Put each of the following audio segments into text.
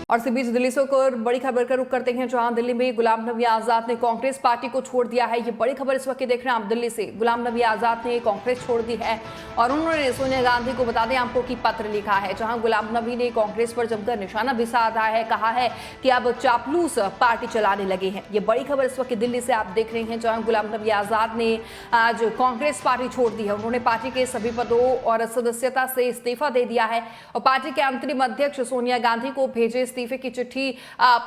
और इसी बीच दिल्ली से होकर बड़ी खबर का रुख करते हैं, जहां दिल्ली में गुलाम नबी आजाद ने कांग्रेस पार्टी को छोड़ दिया है। ये बड़ी खबर इस वक्त देख रहे हैं आप दिल्ली से। गुलाम नबी आजाद ने कांग्रेस छोड़ दी है और उन्होंने सोनिया गांधी को बता दें आपको कि पत्र लिखा है, जहां गुलाम नबी ने कांग्रेस पर जमकर निशाना भी साधा है। कहा है कि अब चापलूस पार्टी चलाने लगे हैं। ये बड़ी खबर इस वक्त दिल्ली से आप देख रहे हैं, जहां गुलाम नबी आजाद ने आज कांग्रेस पार्टी छोड़ दी है। उन्होंने पार्टी के सभी पदों और सदस्यता से इस्तीफा दे दिया है और पार्टी के अंतरिम अध्यक्ष सोनिया गांधी को भेजे इस्तीफे की चिट्ठी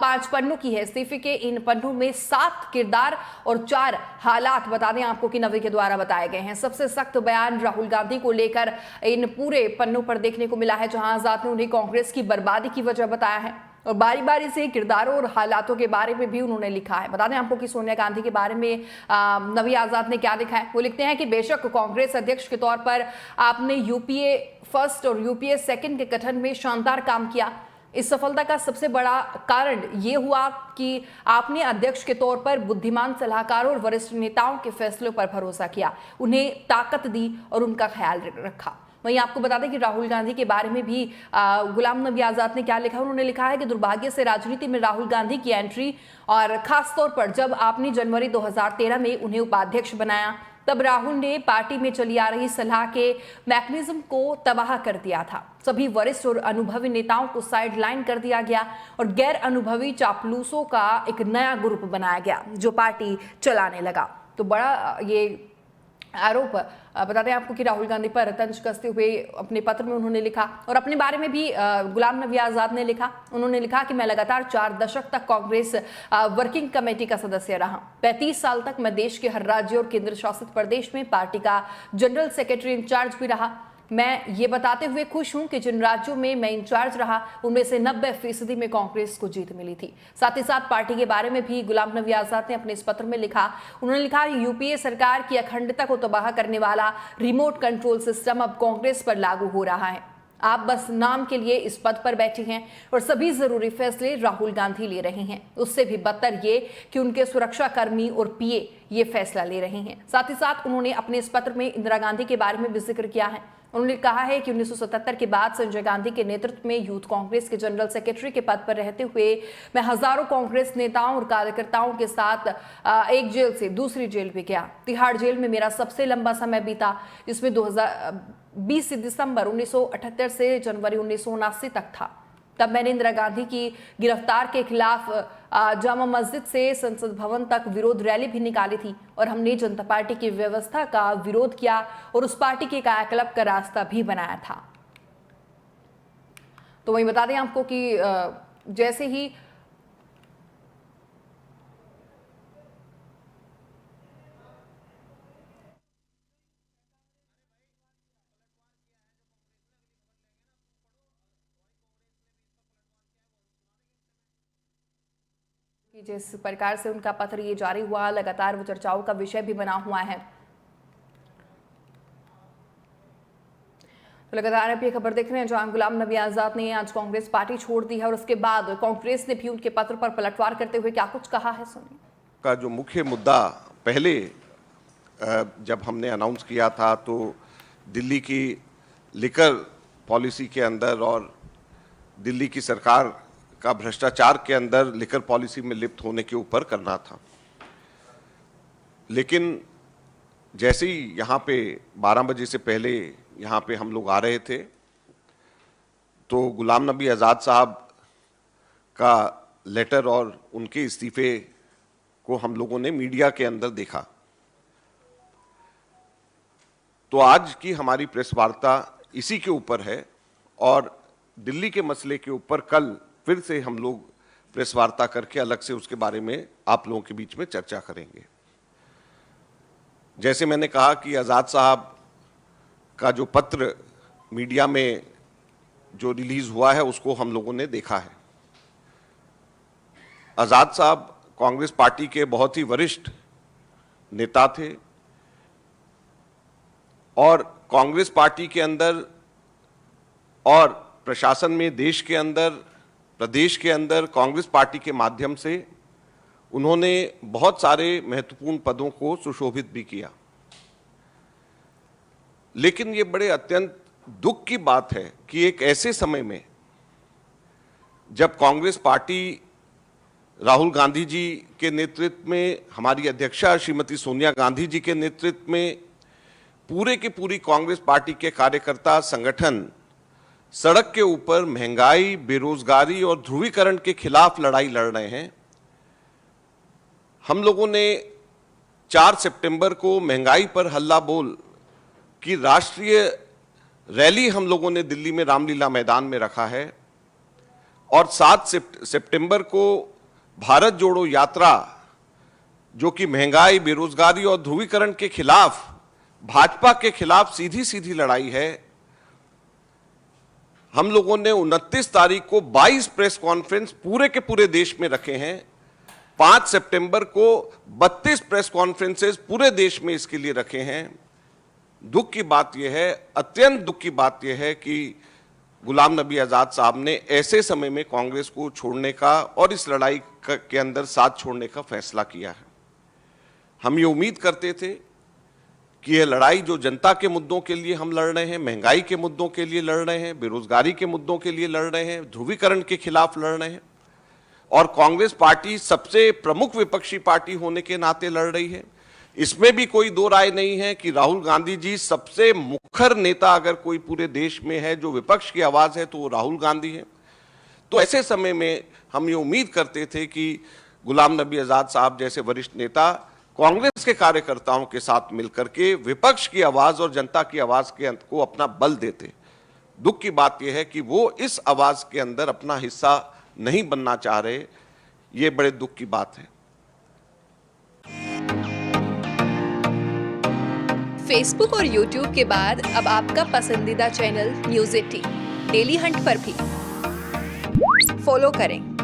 5 पन्नों की है। इस्तीफे के इन पन्नों में 7 किरदार और 4 हालात बता दें आपको कि नबी के द्वारा बताए गए हैं। सबसे सख्त बयान राहुल गांधी को लेकर इन पूरे पन्नों पर देखने को मिला है, जहां आजाद ने उन्हें कांग्रेस की बर्बादी की वजह बताया है और बारी बारी से किरदारों और हालातों के बारे में भी उन्होंने लिखा है। बता दें आपको कि सोनिया गांधी के बारे में नबी आजाद ने क्या लिखा है। वो लिखते हैं कि बेशक कांग्रेस अध्यक्ष के तौर पर आपने यूपीए फर्स्ट और यूपीए सेकंड के गठन में शानदार काम किया। इस सफलता का सबसे बड़ा कारण यह हुआ कि आपने अध्यक्ष के तौर पर बुद्धिमान सलाहकारों और वरिष्ठ नेताओं के फैसलों पर भरोसा किया, उन्हें ताकत दी और उनका ख्याल रखा। वहीं आपको बता दें कि राहुल गांधी के बारे में भी गुलाम नबी आजाद ने क्या लिखा। उन्होंने लिखा है कि दुर्भाग्य से राजनीति में राहुल गांधी की एंट्री, और खासतौर पर जब आपने जनवरी 2013 में उन्हें उपाध्यक्ष बनाया, तब राहुल ने पार्टी में चली आ रही सलाह के मैकेनिज्म को तबाह कर दिया था। सभी वरिष्ठ और अनुभवी नेताओं को साइडलाइन कर दिया गया और गैर अनुभवी चापलूसों का एक नया ग्रुप बनाया गया जो पार्टी चलाने लगा। तो बड़ा ये आरोप बता दें आपको कि राहुल गांधी पर तंज कसते हुए अपने पत्र में उन्होंने लिखा। और अपने बारे में भी गुलाम नबी आजाद ने लिखा। उन्होंने लिखा कि मैं लगातार 4 दशक तक कांग्रेस वर्किंग कमेटी का सदस्य रहा। 35 साल तक मैं देश के हर राज्य और केंद्र शासित प्रदेश में पार्टी का जनरल सेक्रेटरी इंचार्ज भी रहा। मैं ये बताते हुए खुश हूं कि जिन राज्यों में मैं इंचार्ज रहा उनमें से 90% में कांग्रेस को जीत मिली थी। साथ ही साथ पार्टी के बारे में भी गुलाम नबी आजाद ने अपने इस पत्र में लिखा। उन्होंने लिखा यूपीए सरकार की अखंडता को तबाह करने वाला रिमोट कंट्रोल सिस्टम अब कांग्रेस पर लागू हो रहा है। आप बस नाम के लिए इस पद पर बैठे हैं और सभी जरूरी फैसले राहुल गांधी ले रहे हैं। उससे भी बदतर ये कि उनके सुरक्षा कर्मी और पीए ये फैसला ले रहे हैं। साथ ही साथ उन्होंने अपने इस पत्र में इंदिरा गांधी के बारे में भी जिक्र किया है। उन्होंने कहा है कि 1977 के बाद संजय गांधी के नेतृत्व में यूथ कांग्रेस के जनरल सेक्रेटरी के पद पर रहते हुए मैं हजारों कांग्रेस नेताओं और कार्यकर्ताओं के साथ एक जेल से दूसरी जेल भी गया। तिहाड़ जेल में मेरा सबसे लंबा समय बीता, जिसमें 2020 दिसंबर 1978 से जनवरी 1979 तक था। तब मैंने इंदिरा गांधी की गिरफ्तार के खिलाफ जामा मस्जिद से संसद भवन तक विरोध रैली भी निकाली थी और हमने जनता पार्टी की व्यवस्था का विरोध किया और उस पार्टी के कायाकल्प का रास्ता भी बनाया था। तो वही बता दें आपको कि जैसे ही जिस प्रकार से उनका पत्र ये जारी हुआ, लगातार वो चर्चाओं का विषय भी बना हुआ है। तो लगातार आप ये खबर देख रहे हैं, जहां गुलाम नबी आजाद ने आज कांग्रेस पार्टी छोड़ दी है और उसके बाद कांग्रेस ने भी उनके पत्र पर पलटवार करते हुए क्या कुछ कहा है, सुनिए। का जो मुख्य मुद्दा पहले जब हमने अनाउंस किया था तो दिल्ली की लिकर पॉलिसी के अंदर और दिल्ली की सरकार का भ्रष्टाचार के अंदर लिकर पॉलिसी में लिप्त होने के ऊपर करना था। लेकिन जैसे ही यहाँ पे 12 बजे से पहले यहाँ पे हम लोग आ रहे थे तो गुलाम नबी आज़ाद साहब का लेटर और उनके इस्तीफे को हम लोगों ने मीडिया के अंदर देखा। तो आज की हमारी प्रेस वार्ता इसी के ऊपर है और दिल्ली के मसले के ऊपर कल फिर से हम लोग प्रेस वार्ता करके अलग से उसके बारे में आप लोगों के बीच में चर्चा करेंगे। जैसे मैंने कहा कि आज़ाद साहब का जो पत्र मीडिया में जो रिलीज हुआ है उसको हम लोगों ने देखा है। आज़ाद साहब कांग्रेस पार्टी के बहुत ही वरिष्ठ नेता थे और कांग्रेस पार्टी के अंदर और प्रशासन में, देश के अंदर, प्रदेश के अंदर कांग्रेस पार्टी के माध्यम से उन्होंने बहुत सारे महत्वपूर्ण पदों को सुशोभित भी किया। लेकिन ये बड़े अत्यंत दुख की बात है कि एक ऐसे समय में जब कांग्रेस पार्टी राहुल गांधी जी के नेतृत्व में, हमारी अध्यक्षा श्रीमती सोनिया गांधी जी के नेतृत्व में पूरे की पूरी कांग्रेस पार्टी के कार्यकर्ता संगठन सड़क के ऊपर महंगाई, बेरोजगारी और ध्रुवीकरण के खिलाफ लड़ाई लड़ रहे हैं। हम लोगों ने 4 सितंबर को महंगाई पर हल्ला बोल की राष्ट्रीय रैली हम लोगों ने दिल्ली में रामलीला मैदान में रखा है और 7 सितंबर को भारत जोड़ो यात्रा, जो कि महंगाई, बेरोजगारी और ध्रुवीकरण के खिलाफ, भाजपा के खिलाफ सीधी सीधी लड़ाई है। हम लोगों ने 29 तारीख को 22 प्रेस कॉन्फ्रेंस पूरे के पूरे देश में रखे हैं। 5 सितंबर को 32 प्रेस कॉन्फ्रेंसेस पूरे देश में इसके लिए रखे हैं। दुख की बात यह है, अत्यंत दुख की बात यह है कि गुलाम नबी आजाद साहब ने ऐसे समय में कांग्रेस को छोड़ने का और इस लड़ाई के अंदर साथ छोड़ने का फैसला किया है। हम ये उम्मीद करते थे कि यह लड़ाई जो जनता के मुद्दों के लिए हम लड़ रहे हैं, महंगाई के मुद्दों के लिए लड़ रहे हैं, बेरोजगारी के मुद्दों के लिए लड़ रहे हैं, ध्रुवीकरण के खिलाफ लड़ रहे हैं और कांग्रेस पार्टी सबसे प्रमुख विपक्षी पार्टी होने के नाते लड़ रही है। इसमें भी कोई दो राय नहीं है कि राहुल गांधी जी सबसे मुखर नेता अगर कोई पूरे देश में है जो विपक्ष की आवाज है तो वो राहुल गांधी है। तो ऐसे समय में हम ये उम्मीद करते थे कि गुलाम नबी आजाद साहब जैसे वरिष्ठ नेता कांग्रेस के कार्यकर्ताओं के साथ मिलकर के विपक्ष की आवाज और जनता की आवाज के को अपना बल देते। दुख की बात यह है कि वो इस आवाज के अंदर अपना हिस्सा नहीं बनना चाह रहे। ये बड़े दुख की बात है। फेसबुक और यूट्यूब के बाद अब आपका पसंदीदा चैनल न्यूज़ 18 डेली हंट पर भी फॉलो करें।